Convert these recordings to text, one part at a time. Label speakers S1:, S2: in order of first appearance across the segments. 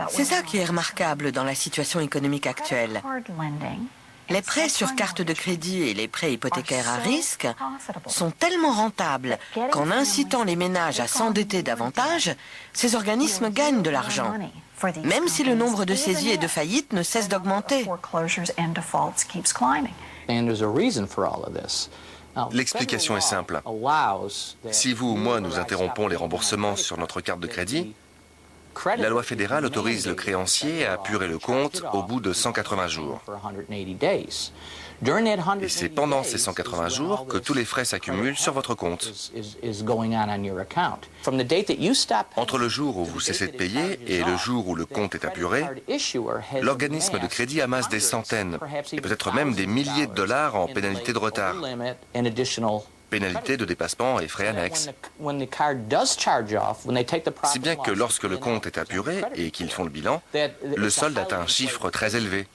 S1: C'est ça qui est remarquable dans la situation économique actuelle. Les prêts sur carte de crédit et les prêts hypothécaires à risque sont tellement rentables qu'en incitant les ménages à s'endetter davantage, ces organismes gagnent de l'argent, même si le nombre de saisies et de faillites ne cesse d'augmenter.
S2: L'explication est simple. Si vous ou moi nous interrompons les remboursements sur notre carte de crédit, la loi fédérale autorise le créancier à apurer le compte au bout de 180 jours. Et c'est pendant ces 180 jours que tous les frais s'accumulent sur votre compte. Entre le jour où vous cessez de payer et le jour où le compte est apuré, l'organisme de crédit amasse des centaines et peut-être même des milliers de dollars en pénalités de retard, pénalités de dépassement et frais annexes. Si bien que lorsque le compte est apuré et qu'ils font le bilan, le solde atteint un chiffre très élevé.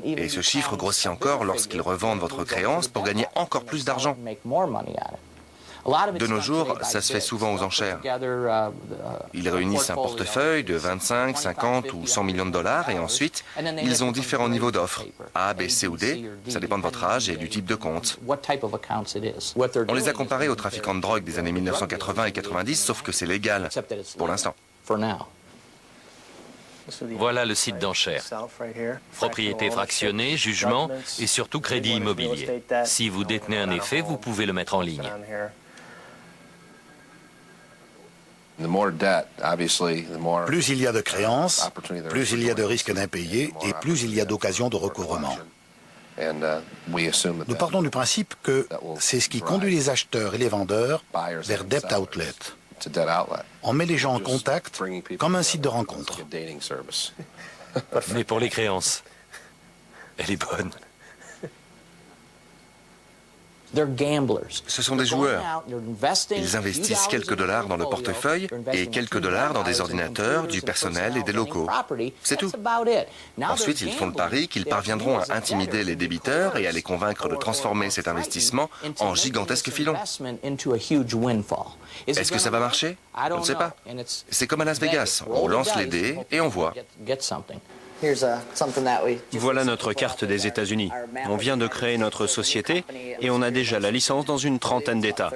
S2: Et ce chiffre grossit encore lorsqu'ils revendent votre créance pour gagner encore plus d'argent. De nos jours, ça se fait souvent aux enchères. Ils réunissent un portefeuille de 25, 50 ou 100 millions de dollars et ensuite, ils ont différents niveaux d'offres. A, B, C ou D, ça dépend de votre âge et du type de compte. On les a comparés aux trafiquants de drogue des années 1980 et 90, sauf que c'est légal, pour l'instant.
S3: Voilà le site d'enchères. Propriété fractionnée, jugement et surtout crédit immobilier. Si vous détenez un effet, vous pouvez le mettre en ligne.
S4: Plus il y a de créances, plus il y a de risques d'impayés et plus il y a d'occasions de recouvrement. Nous partons du principe que c'est ce qui conduit les acheteurs et les vendeurs vers Debt Outlet. On met les gens en contact comme un site de rencontre.
S3: Mais pour les créances, elle est bonne.
S2: Ce sont des joueurs. Ils investissent quelques dollars dans le portefeuille et quelques dollars dans des ordinateurs, du personnel et des locaux. C'est tout. Ensuite, ils font le pari qu'ils parviendront à intimider les débiteurs et à les convaincre de transformer cet investissement en gigantesque filon. Est-ce que ça va marcher? On ne sait pas. C'est comme à Las Vegas. On lance les dés et on voit.
S5: Voilà notre carte des États-Unis. On vient de créer notre société et on a déjà la licence dans une trentaine d'États.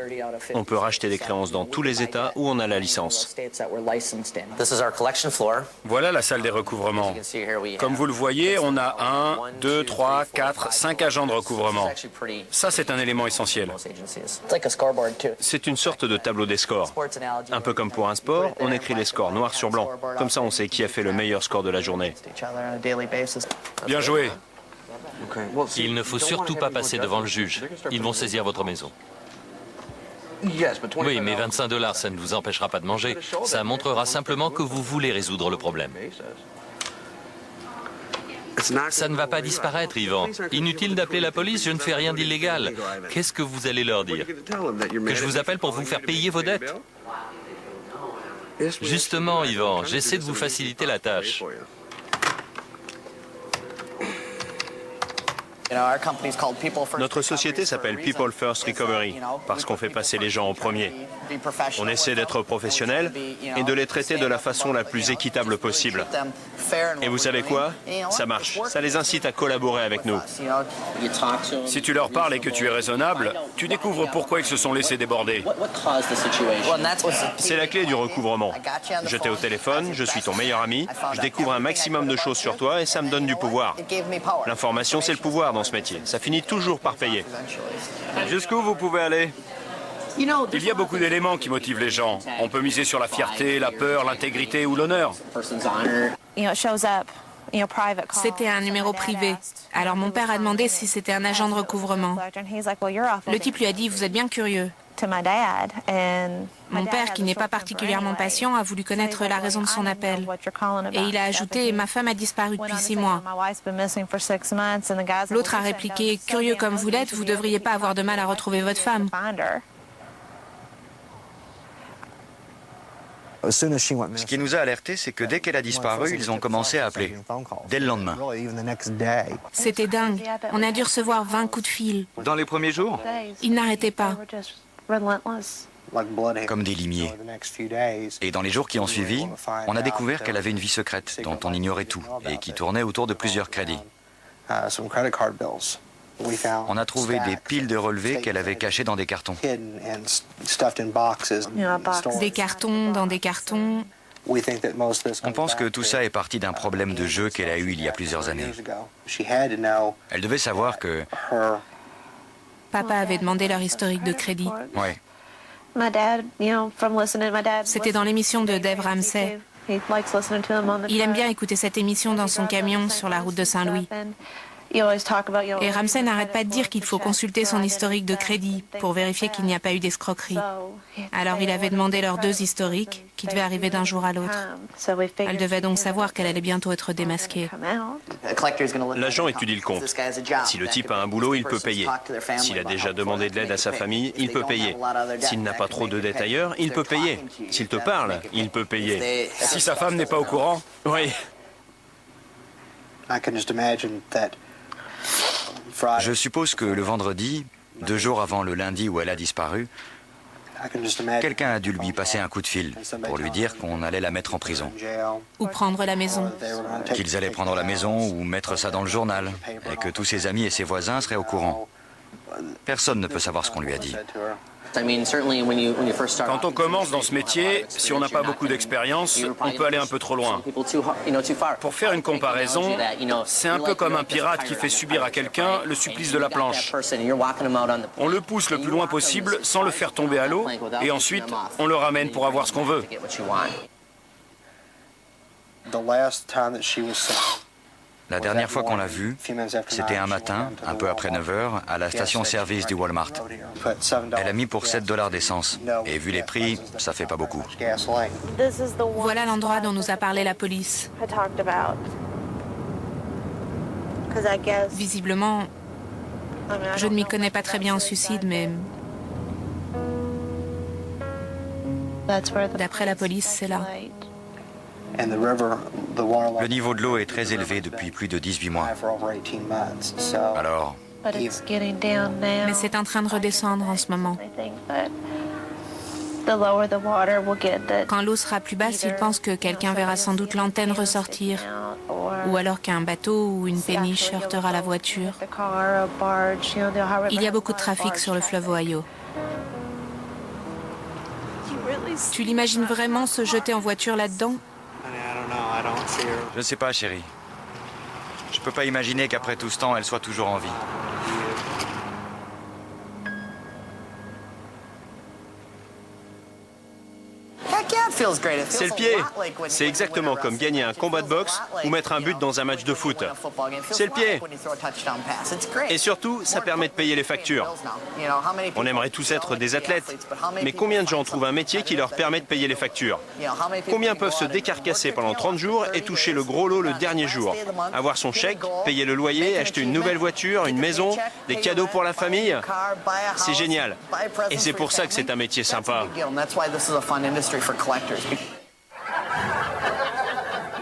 S5: On peut racheter des créances dans tous les États où on a la licence. Voilà la salle des recouvrements. Comme vous le voyez, on a 1, 2, 3, 4, 5 agents de recouvrement. Ça, c'est un élément essentiel. C'est une sorte de tableau des scores. Un peu comme pour un sport, on écrit les scores noir sur blanc. Comme ça, on sait qui a fait le meilleur score de la journée.
S4: Bien joué.
S3: Il ne faut surtout pas passer devant le juge. Ils vont saisir votre maison. Oui, mais 25 $, ça ne vous empêchera pas de manger. Ça montrera simplement que vous voulez résoudre le problème. Ça ne va pas disparaître, Ivan. Inutile d'appeler la police, je ne fais rien d'illégal. Qu'est-ce que vous allez leur dire? Que je vous appelle pour vous faire payer vos dettes? Justement, Ivan, j'essaie de vous faciliter la tâche.
S5: Notre société s'appelle People First Recovery parce qu'on fait passer les gens en premier. On essaie d'être professionnel et de les traiter de la façon la plus équitable possible. Et vous savez quoi? Ça marche. Ça les incite à collaborer avec nous.
S4: Si tu leur parles et que tu es raisonnable, tu découvres pourquoi ils se sont laissés déborder.
S5: C'est la clé du recouvrement. Je t'ai au téléphone, je suis ton meilleur ami, je découvre un maximum de choses sur toi et ça me donne du pouvoir. L'information, c'est le pouvoir dans ce métier. Ça finit toujours par payer.
S4: Jusqu'où vous pouvez aller? Il y a beaucoup d'éléments qui motivent les gens. On peut miser sur la fierté, la peur, l'intégrité ou l'honneur.
S6: C'était un numéro privé. Alors mon père a demandé si c'était un agent de recouvrement. Le type lui a dit « Vous êtes bien curieux ». Mon père, qui n'est pas particulièrement patient, a voulu connaître la raison de son appel. Et il a ajouté « Ma femme a disparu depuis 6 mois ». L'autre a répliqué « Curieux comme vous l'êtes, vous ne devriez pas avoir de mal à retrouver votre femme ».
S7: Ce qui nous a alertés, c'est que dès qu'elle a disparu, ils ont commencé à appeler. Dès le lendemain.
S6: C'était dingue. On a dû recevoir 20 coups de fil.
S7: Dans les premiers jours?
S6: Ils n'arrêtaient pas.
S7: comme des limiers. Et dans les jours qui ont suivi, on a découvert qu'elle avait une vie secrète dont on ignorait tout et qui tournait autour de plusieurs crédits. On a trouvé des piles de relevés qu'elle avait cachés dans des cartons.
S6: Des cartons dans des cartons.
S7: On pense que tout ça est parti d'un problème de jeu qu'elle a eu il y a plusieurs années. Elle devait savoir que...
S6: Papa avait demandé leur historique de crédit.
S7: Ouais.
S6: C'était dans l'émission de Dave Ramsey. Il aime bien écouter cette émission dans son camion sur la route de Saint-Louis. Et Ramsey n'arrête pas de dire qu'il faut consulter son historique de crédit pour vérifier qu'il n'y a pas eu d'escroquerie. Alors il avait demandé leurs 2 historiques, qui devaient arriver d'un jour à l'autre. Elle devait donc savoir qu'elle allait bientôt être démasquée.
S5: L'agent étudie le compte. Si le type a un boulot, il peut payer. S'il a déjà demandé de l'aide à sa famille, il peut payer. S'il n'a pas trop de dettes ailleurs, il peut payer. S'il te parle, il peut payer. Si sa femme n'est pas au courant, oui.
S7: Je suppose que le vendredi, 2 jours avant le lundi où elle a disparu, quelqu'un a dû lui passer un coup de fil pour lui dire qu'on allait la mettre en prison.
S6: Ou prendre la maison.
S7: Qu'ils allaient prendre la maison ou mettre ça dans le journal et que tous ses amis et ses voisins seraient au courant. Personne ne peut savoir ce qu'on lui a dit.
S5: Quand on commence dans ce métier, si on n'a pas beaucoup d'expérience, on peut aller un peu trop loin. Pour faire une comparaison, c'est un peu comme un pirate qui fait subir à quelqu'un le supplice de la planche. On le pousse le plus loin possible sans le faire tomber à l'eau et ensuite on le ramène pour avoir ce qu'on veut.
S7: La dernière fois qu'on l'a vue, c'était un matin, un peu après 9 h, à la station-service du Walmart. Elle a mis pour $7 d'essence. Et vu les prix, ça fait pas beaucoup.
S6: Voilà l'endroit dont nous a parlé la police. Visiblement, je ne m'y connais pas très bien en suicide, mais... D'après la police, c'est là.
S7: Le niveau de l'eau est très élevé depuis plus de 18 mois. Alors,
S6: Mais c'est en train de redescendre en ce moment. Quand l'eau sera plus basse, il pense que quelqu'un verra sans doute l'antenne ressortir, ou alors qu'un bateau ou une péniche heurtera la voiture. Il y a beaucoup de trafic sur le fleuve Ohio. Tu l'imagines vraiment se jeter en voiture là-dedans ?
S7: je ne sais pas, chérie. Je peux pas imaginer qu'après tout ce temps, elle soit toujours en vie.
S5: C'est le pied. C'est exactement comme gagner un combat de boxe ou mettre un but dans un match de foot. C'est le pied. Et surtout, ça permet de payer les factures. On aimerait tous être des athlètes, mais combien de gens trouvent un métier qui leur permet de payer les factures? Combien peuvent se décarcasser pendant 30 jours et toucher le gros lot le dernier jour? Avoir son chèque, payer le loyer, acheter une nouvelle voiture, une maison, des cadeaux pour la famille? C'est génial. Et c'est pour ça que c'est un métier sympa.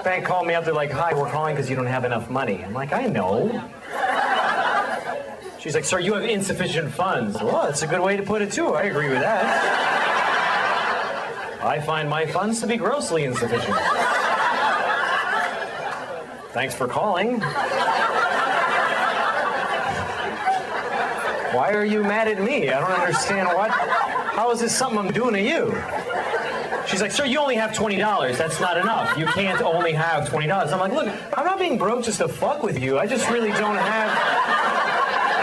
S8: Bank called me up. They're like, "Hi, we're calling because you don't have enough money." I'm like, "I know." She's like, "Sir, you have insufficient funds." Well, that's a good way to put it too. I agree with that. I find my funds to be grossly insufficient. Thanks for calling. Why are you mad at me? I don't understand what. How is this something I'm doing to you? She's like, "Sir, you only have $20. That's not enough. You can't only have $20. I'm like, "Look, I'm not being broke just to fuck with you. I just really don't have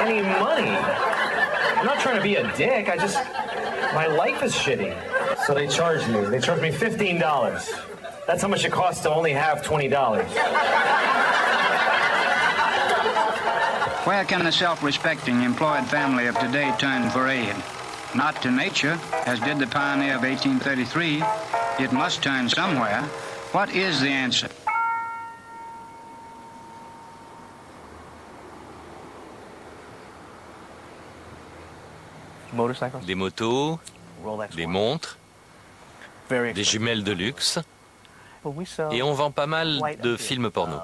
S8: any money. I'm not trying to be a dick. My life is shitty." So they charged me. They charged me $15. That's how much it costs to only have $20.
S9: Where can the self-respecting employed family of today turn for aid? Not to nature, as did the pioneer of 1833. It must turn somewhere. What is the answer?
S3: Des motos, des montres, des jumelles de luxe, et on vend pas mal de films porno.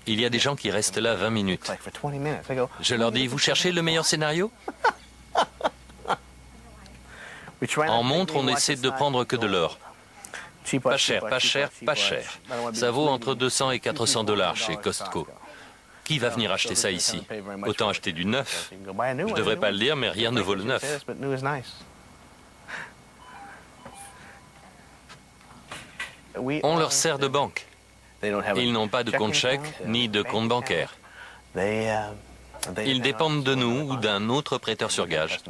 S3: Il y a des gens qui restent là 20 minutes. Je leur dis, vous cherchez le meilleur scénario? En montre, on essaie de prendre que de l'or. Pas cher, pas cher, pas cher. Ça vaut entre 200 et 400 $ chez Costco. Qui va venir acheter ça ici? Autant acheter du neuf. Je ne devrais pas le dire, mais rien ne vaut le neuf. On leur sert de banque. Ils n'ont pas de compte chèque ni de compte bancaire. Ils dépendent de nous ou d'un autre prêteur sur gage.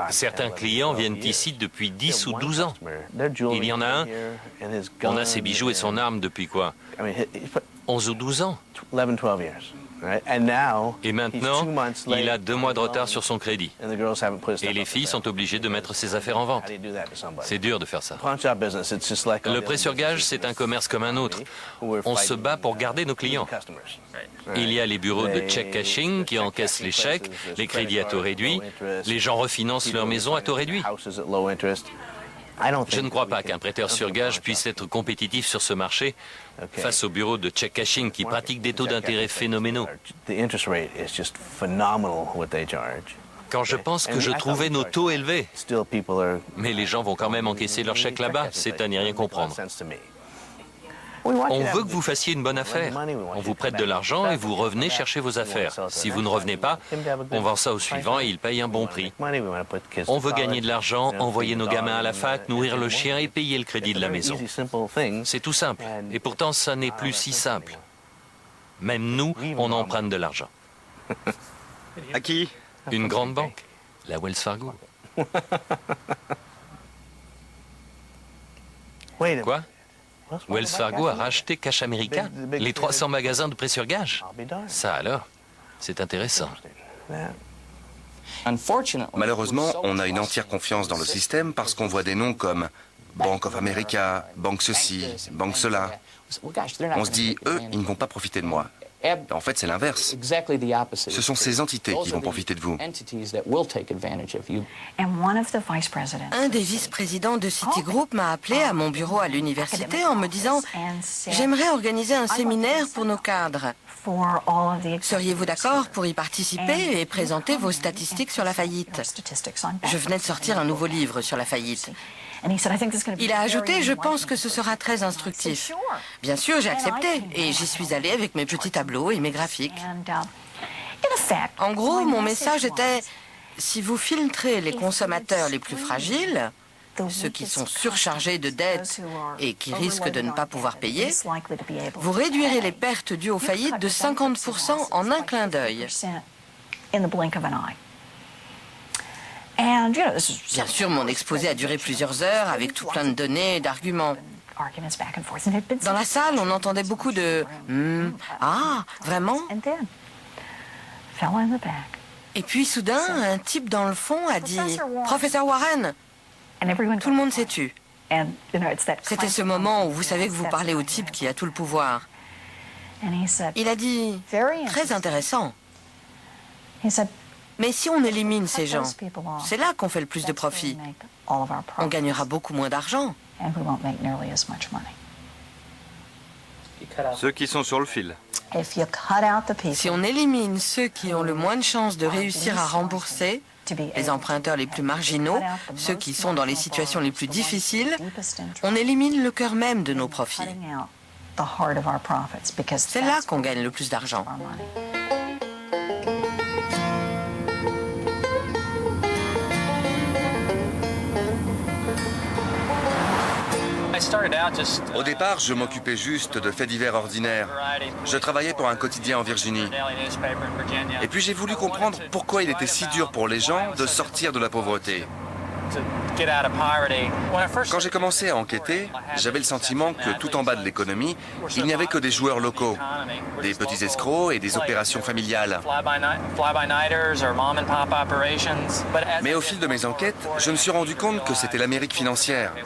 S3: Certains clients viennent ici depuis 10 ou 12 ans. Il y en a un, on a ses bijoux et son arme depuis quoi? 11 ou 12 ans. Et maintenant, il a 2 mois de retard sur son crédit. Et les filles sont obligées de mettre ses affaires en vente. C'est dur de faire ça. Le prêt sur gage, c'est un commerce comme un autre. On se bat pour garder nos clients. Il y a les bureaux de check cashing qui encaissent les chèques, les crédits à taux réduit. Les gens refinancent leur maison à taux réduit. Je ne crois pas qu'un prêteur sur gage puisse être compétitif sur ce marché face aux bureaux de check cashing qui pratiquent des taux d'intérêt phénoménaux. Quand je pense que je trouvais nos taux élevés, mais les gens vont quand même encaisser leur chèque là-bas, c'est à n'y rien comprendre. On veut que vous fassiez une bonne affaire. On vous prête de l'argent et vous revenez chercher vos affaires. Si vous ne revenez pas, on vend ça au suivant et il paye un bon prix. On veut gagner de l'argent, envoyer nos gamins à la fac, nourrir le chien et payer le crédit de la maison. C'est tout simple. Et pourtant, ça n'est plus si simple. Même nous, on emprunte de l'argent.
S5: À qui?
S3: Une grande banque, la Wells Fargo. Quoi? Wells Fargo a racheté Cash America, les 300 magasins de prêt sur gage. Ça alors, c'est intéressant.
S2: Malheureusement, on a une entière confiance dans le système parce qu'on voit des noms comme Bank of America, Banque ceci, Banque cela. On se dit, eux, ils ne vont pas profiter de moi. En fait, c'est l'inverse. Ce sont ces entités qui vont profiter de vous.
S1: Un des vice-présidents de Citigroup m'a appelé à mon bureau à l'université en me disant « J'aimerais organiser un séminaire pour nos cadres. Seriez-vous d'accord pour y participer et présenter vos statistiques sur la faillite ?» Je venais de sortir un nouveau livre sur la faillite. Il a ajouté « Je pense que ce sera très instructif. » Bien sûr, j'ai accepté et j'y suis allée avec mes petits tableaux et mes graphiques. En gros, mon message était « Si vous filtrez les consommateurs les plus fragiles, ceux qui sont surchargés de dettes et qui risquent de ne pas pouvoir payer, vous réduirez les pertes dues aux faillites de 50% en un clin d'œil. » Bien sûr, mon exposé a duré plusieurs heures avec tout plein de données et d'arguments. Dans la salle, on entendait beaucoup de « Ah, vraiment ?» Et puis soudain, un type dans le fond a dit « Professeur Warren !» Tout le monde s'est tu. C'était ce moment où vous savez que vous parlez au type qui a tout le pouvoir. Il a dit « Très intéressant. » Mais si on élimine ces gens, c'est là qu'on fait le plus de profit. On gagnera beaucoup moins d'argent.
S5: Ceux qui sont sur le fil.
S1: Si on élimine ceux qui ont le moins de chances de réussir à rembourser, les emprunteurs les plus marginaux, ceux qui sont dans les situations les plus difficiles, on élimine le cœur même de nos profits. C'est là qu'on gagne le plus d'argent.
S2: Au départ, je m'occupais juste de faits divers ordinaires. Je travaillais pour un quotidien en Virginie. Et puis j'ai voulu comprendre pourquoi il était si dur pour les gens de sortir de la pauvreté. Quand j'ai commencé à enquêter, j'avais le sentiment que tout en bas de l'économie, il n'y avait que des joueurs locaux, des petits escrocs et des opérations familiales. Mais au fil de mes enquêtes, je me suis rendu compte que c'était l'Amérique financière,